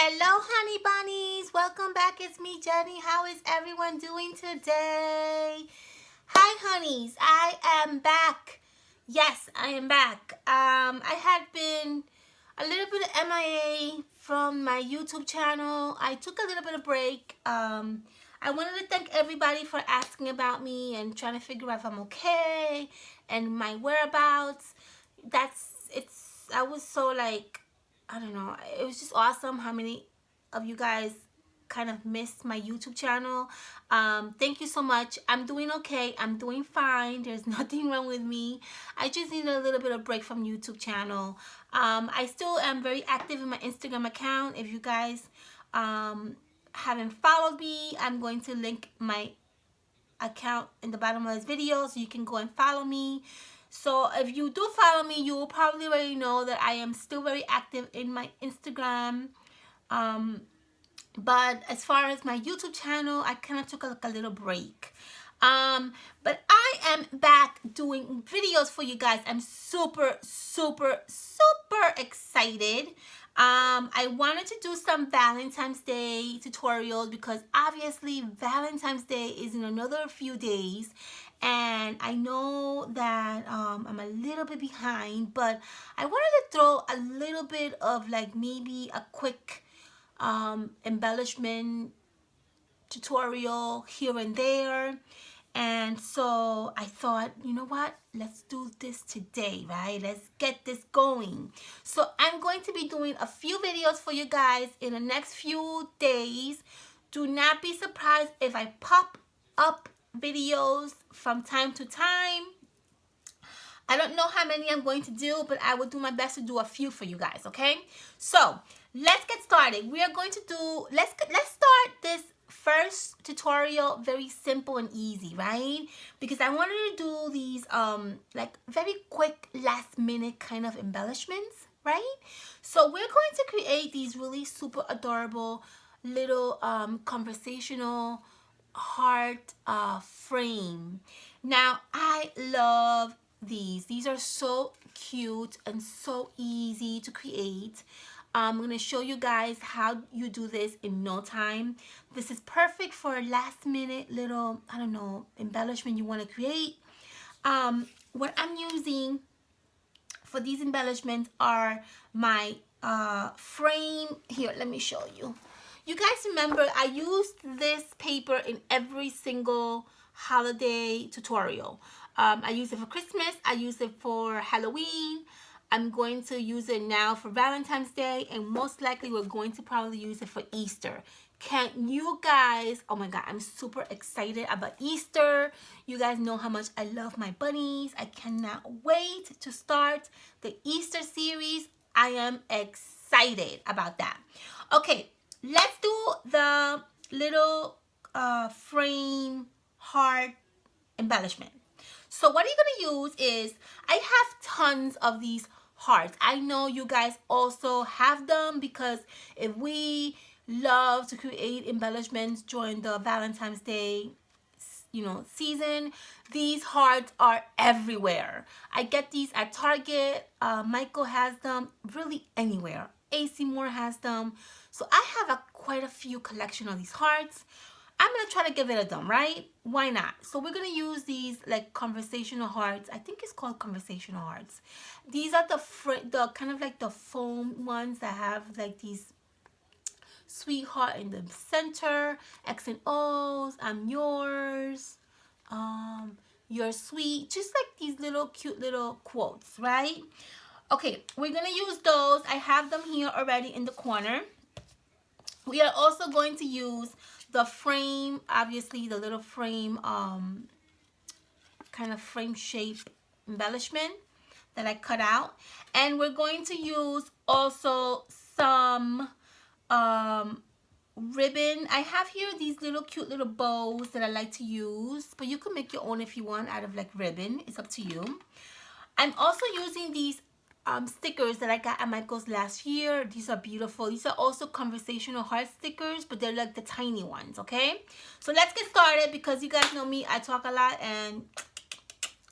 Hello, honey bunnies. Welcome back. It's me, Jenny. How is everyone doing today? Hi, honeys. I am back. Yes, I am back. I had been a little bit MIA from my YouTube channel. I took a little bit of break. I wanted to thank everybody for asking about me and trying to figure out if I'm okay and my whereabouts. I was so like, I don't know. It was just awesome how many of you guys kind of missed my YouTube channel. Thank you so much. I'm doing okay. I'm doing fine. There's nothing wrong with me. I just need a little bit of break from YouTube channel. I still am very active in my Instagram account. If you guys haven't followed me, I'm going to link my account in the bottom of this video so you can go and follow me. So if you do follow me, you will probably already know that I am still very active in my Instagram. But as far as my YouTube channel, I kind of took a little break. But I am back doing videos for you guys. I'm super excited. I wanted to do some Valentine's Day tutorials because obviously Valentine's Day is in another few days, and I know that I'm a little bit behind, but I wanted to throw a little bit of like maybe a quick embellishment tutorial here and there. And so I thought, you know what, let's do this today, right? Let's get this going. So I'm going to be doing a few videos for you guys in the next few days. Do not be surprised if I pop up videos from time to time. I don't know how many I'm going to do, but I will do my best to do a few for you guys, okay? So let's get started. We are going to do, let's start this first tutorial very simple and easy, right? Because I wanted to do these like very quick last minute kind of embellishments, right? So we're going to create these really super adorable little conversational heart frame. Now I love these are so cute and so easy to create. I'm going to show you guys how you do this in no time. This is perfect for a last minute little, I don't know, embellishment you want to create. What I'm using for these embellishments are my frame. Here, let me show you. You guys remember I used this paper in every single holiday tutorial. I use it for Christmas. I use it for Halloween. I'm going to use it now for Valentine's Day, and most likely we're going to probably use it for Easter. Can you guys, oh my God, I'm super excited about Easter. You guys know how much I love my bunnies. I cannot wait to start the Easter series. I am excited about that. Okay, let's do the little frame heart embellishment. So what you're going to use is, I have tons of these hearts. I know you guys also have them because if we love to create embellishments during the Valentine's Day, you know, season, these hearts are everywhere. I get these at Target. Michael has them, really anywhere. AC Moore has them. So I have quite a few collection of these hearts. I'm going to try to give it a done, right? Why not? So we're going to use these like conversational hearts. I think it's called conversational hearts. These are the kind of like the foam ones that have like these sweetheart in the center, X and O's, I'm yours, you're sweet, just like these little cute little quotes, right? Okay, we're going to use those. I have them here already in the corner. We are also going to use the frame, obviously the little frame, kind of frame shape embellishment that I cut out. And we're going to use also some ribbon. I have here these little cute little bows that I like to use, but you can make your own if you want out of like ribbon. It's up to you. I'm also using these stickers that I got at Michael's last year. These are beautiful. These are also conversational heart stickers, but they're like the tiny ones, okay? So let's get started because you guys know me, I talk a lot. And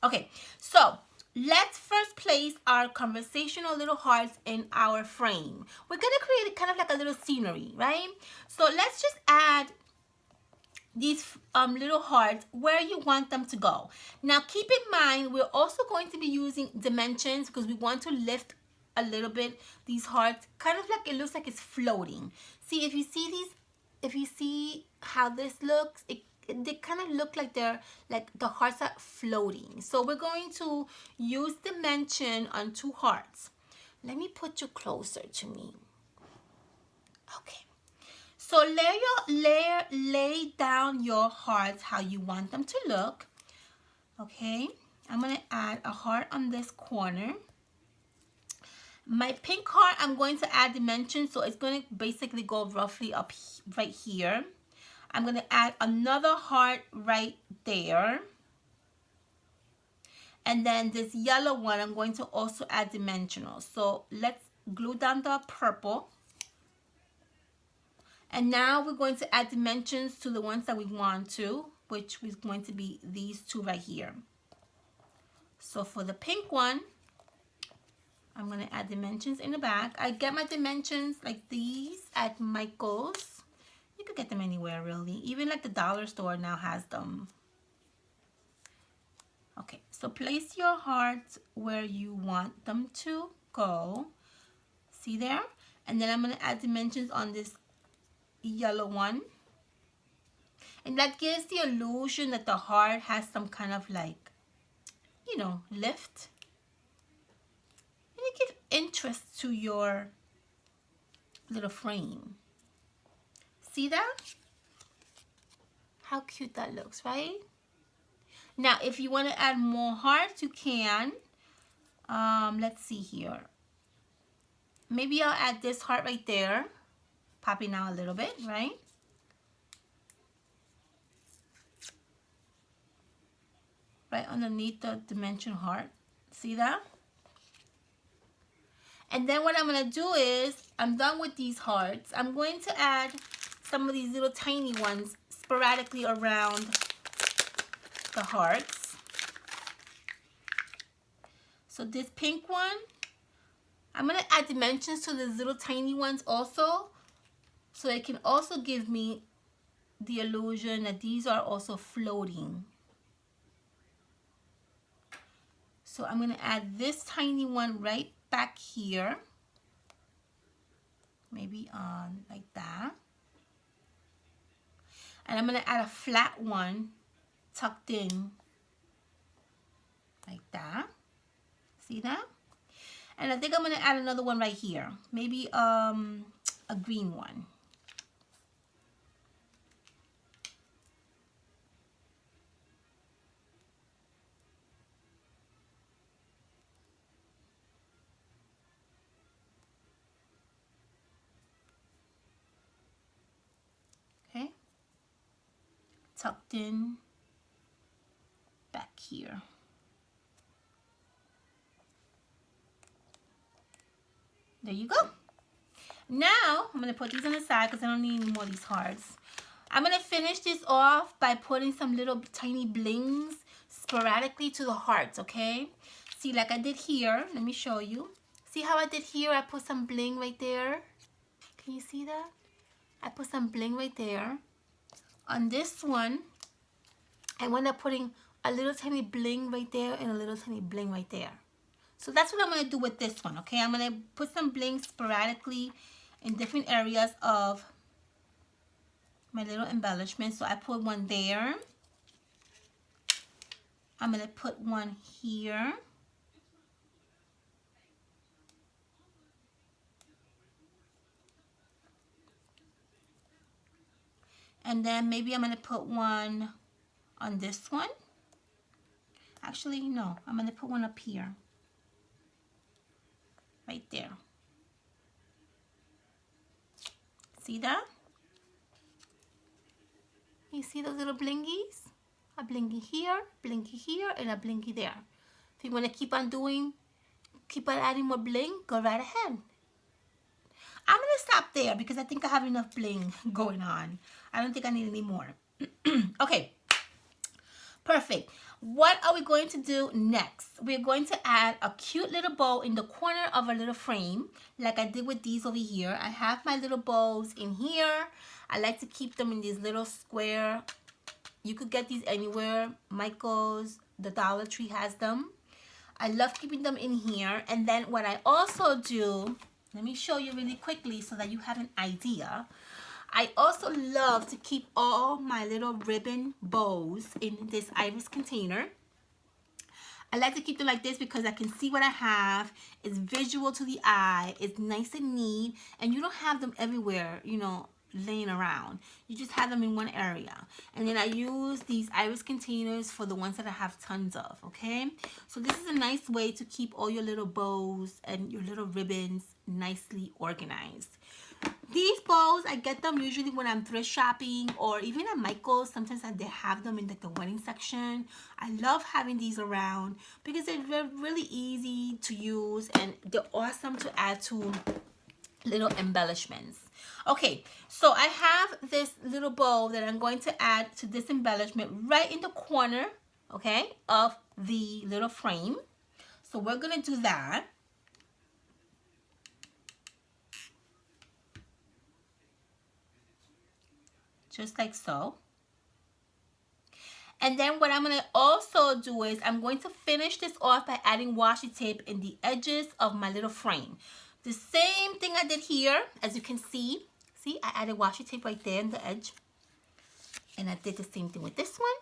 okay, so let's first place our conversational little hearts in our frame. We're gonna create kind of like a little scenery, right? So let's just add these little hearts where you want them to go. Now keep in mind, we're also going to be using dimensions because we want to lift a little bit these hearts, kind of like it looks like it's floating. See, if you see these, if you see how this looks, they kind of look like they're like the hearts are floating. So we're going to use dimension on 2 hearts. Let me put you closer to me. Okay. So lay down your hearts how you want them to look. Okay, I'm gonna add a heart on this corner. My pink heart, I'm going to add dimensions, so it's going to basically go roughly up right here. I'm going to add another heart right there. And then this yellow one, I'm going to also add dimensional. So let's glue down the purple. And now we're going to add dimensions to the ones that we want to, which is going to be these 2 right here. So for the pink one, I'm going to add dimensions in the back. I get my dimensions like these at Michael's. You could get them anywhere really. Even like the dollar store now has them. Okay, so place your hearts where you want them to go. See there? And then I'm going to add dimensions on this yellow one. And that gives the illusion that the heart has some kind of like, you know, lift. And it gives interest to your little frame. See that? How cute that looks, right? Now, if you want to add more hearts, you can. Let's see here. Maybe I'll add this heart right there. Popping out a little bit, right? Right underneath the dimension heart. See that? And then what I'm going to do is, I'm done with these hearts. I'm going to add some of these little tiny ones sporadically around the hearts. So this pink one, I'm going to add dimensions to these little tiny ones also. So it can also give me the illusion that these are also floating. So I'm going to add this tiny one right back here. Maybe on like that. And I'm going to add a flat one tucked in like that. See that? And I think I'm going to add another one right here. Maybe a green one. Okay. Tucked in back here. There you go. Now, I'm going to put these on the side because I don't need any more of these hearts. I'm going to finish this off by putting some little tiny blings sporadically to the hearts, okay? See, like I did here. Let me show you. See how I did here? I put some bling right there. Can you see that? I put some bling right there. On this one, I wound up putting a little tiny bling right there and a little tiny bling right there. So that's what I'm going to do with this one, okay? I'm going to put some bling sporadically in different areas of my little embellishment. So I put one there. I'm going to put one here. And then maybe I'm going to put one on this one. Actually, no. I'm going to put one up here. Right there. See that? You see those little blingies? A blingy here, and a blingy there. If you want to keep on adding more bling, go right ahead. I'm going to stop there because I think I have enough bling going on. I don't think I need any more. Okay. Perfect. What are we going to do next? We're going to add a cute little bow in the corner of a little frame, like I did with these over here. I have my little bows in here. I like to keep them in these little square. You could get these anywhere. Michael's, the Dollar Tree has them. I love keeping them in here. And then what I also do, let me show you really quickly so that you have an idea. I also love to keep all my little ribbon bows in this iris container. I like to keep them like this because I can see what I have. It's visual to the eye. It's nice and neat. And you don't have them everywhere, you know, laying around. You just have them in one area. And then I use these iris containers for the ones that I have tons of, okay? So this is a nice way to keep all your little bows and your little ribbons nicely organized. These bows, I get them usually when I'm thrift shopping or even at Michael's. Sometimes they have them in like the wedding section. I love having these around because they're really easy to use and they're awesome to add to little embellishments. Okay, so I have this little bow that I'm going to add to this embellishment right in the corner, okay, of the little frame. So we're going to do that. Just like so. And then what I'm going to also do is I'm going to finish this off by adding washi tape in the edges of my little frame. The same thing I did here, as you can see. See, I added washi tape right there in the edge. And I did the same thing with this one.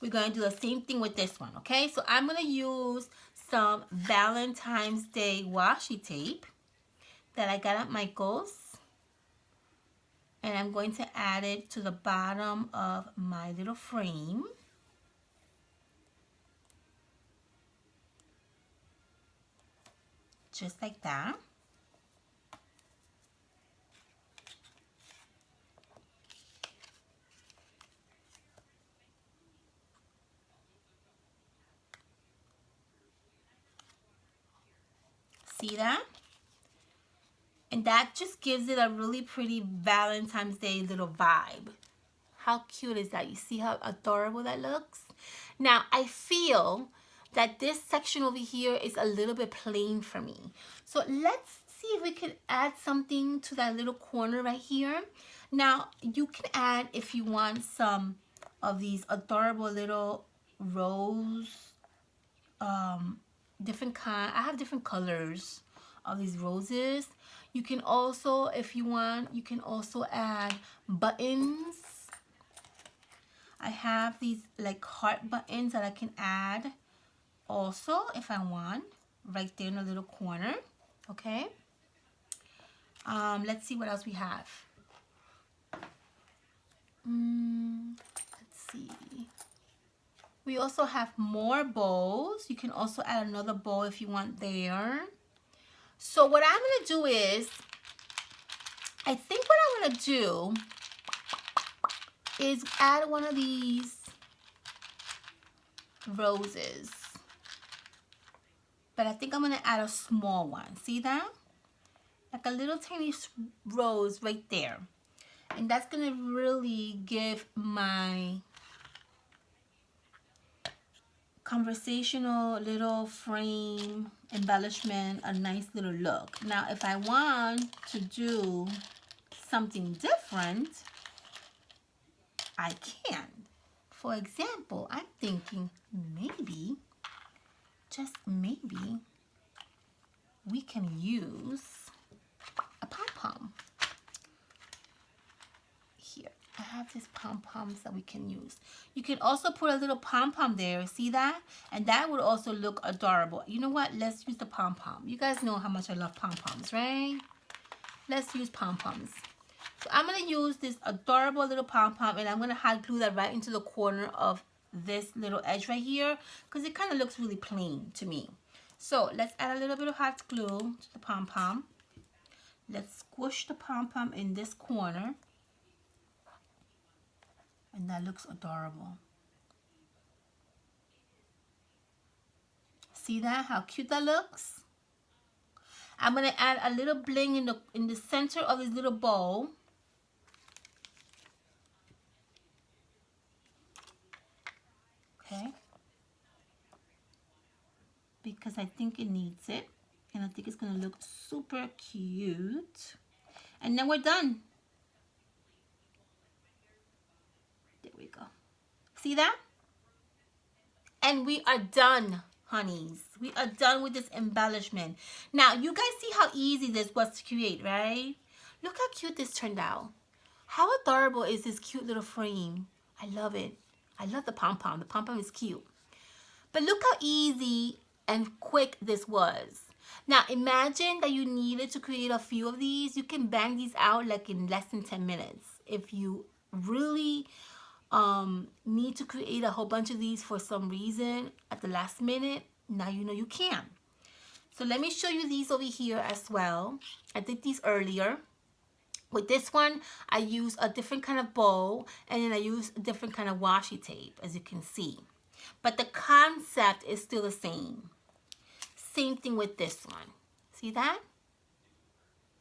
We're going to do the same thing with this one, okay? So I'm going to use some Valentine's Day washi tape that I got at Michael's. And I'm going to add it to the bottom of my little frame. Just like that. See that? And that just gives it a really pretty Valentine's Day little vibe. How cute is that? You see how adorable that looks? Now, I feel that this section over here is a little bit plain for me. So let's see if we can add something to that little corner right here. Now, you can add, if you want, some of these adorable little rose, different kind. I have different colors of these roses. You can also, if you want, you can also add buttons. I have these like heart buttons that I can add also if I want, right there in the little corner, okay? Let's see what else we have. Let's see. We also have more bows. You can also add another bow if you want there. So what I'm going to do is, I think what I'm going to do is add one of these roses. But I think I'm going to add a small one. See that? Like a little tiny rose right there. And that's going to really give my conversational little frame embellishment a nice little look. Now, if I want to do something different, I can. For example, I'm thinking maybe, just maybe, we can use a pom-pom. Here, I have these pom-poms that we can use. You can also put a little pom-pom there, see that? And that would also look adorable. You know what? Let's use the pom-pom. You guys know how much I love pom-poms, right? Let's use pom-poms. So I'm going to use this adorable little pom-pom and I'm going to hot glue that right into the corner of this little edge right here because it kind of looks really plain to me. So let's add a little bit of hot glue to the pom-pom. Let's squish the pom-pom in this corner. And that looks adorable. See that? How cute that looks? I'm going to add a little bling in the center of this little bow. okay? Because I think it needs it. And I think it's gonna look super cute. And then we're done. There we go. See that? And we are done, honeys. We are done with this embellishment. Now, you guys see how easy this was to create, right? Look how cute this turned out. How adorable is this cute little frame? I love it. I love the pom pom. The pom pom is cute. But look how easy and quick this was. Now imagine that you needed to create a few of these. You can bang these out like in less than 10 minutes. If you really need to create a whole bunch of these for some reason at the last minute, now you know you can. So let me show you these over here as well. I did these earlier. With this one, I use a different kind of bow, and then I use a different kind of washi tape, as you can see. But the concept is still the same. Same thing with this one. See that?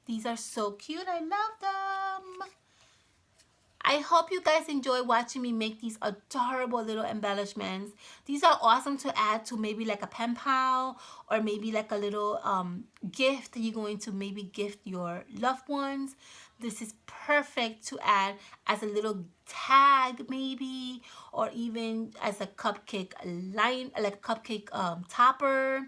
These are so cute. I love them. I hope you guys enjoy watching me make these adorable little embellishments. These are awesome to add to maybe like a pen pal, or maybe like a little gift that you're going to maybe gift your loved ones. This is perfect to add as a little tag maybe, or even as a cupcake line, like a cupcake topper.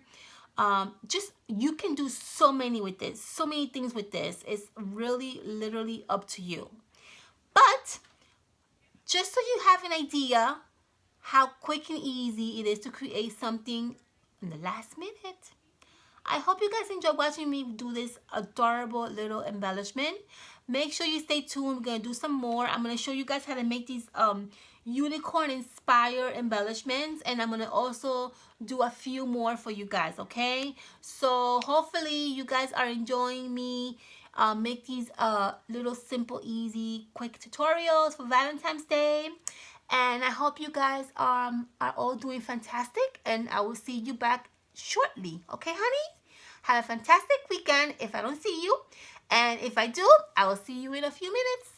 Just, you can do so many with this, so many things with this. It's really literally up to you. But just so you have an idea how quick and easy it is to create something in the last minute, I hope you guys enjoy watching me do this adorable little embellishment. Make sure you stay tuned. We're going to do some more. I'm going to show you guys how to make these unicorn inspired embellishments, and I'm going to also do a few more for you guys, okay? So hopefully you guys are enjoying me make these little simple, easy, quick tutorials for Valentine's Day. And I hope you guys are all doing fantastic, and I will see you back shortly. Okay, honey? Have a fantastic weekend if I don't see you. And if I do, I will see you in a few minutes.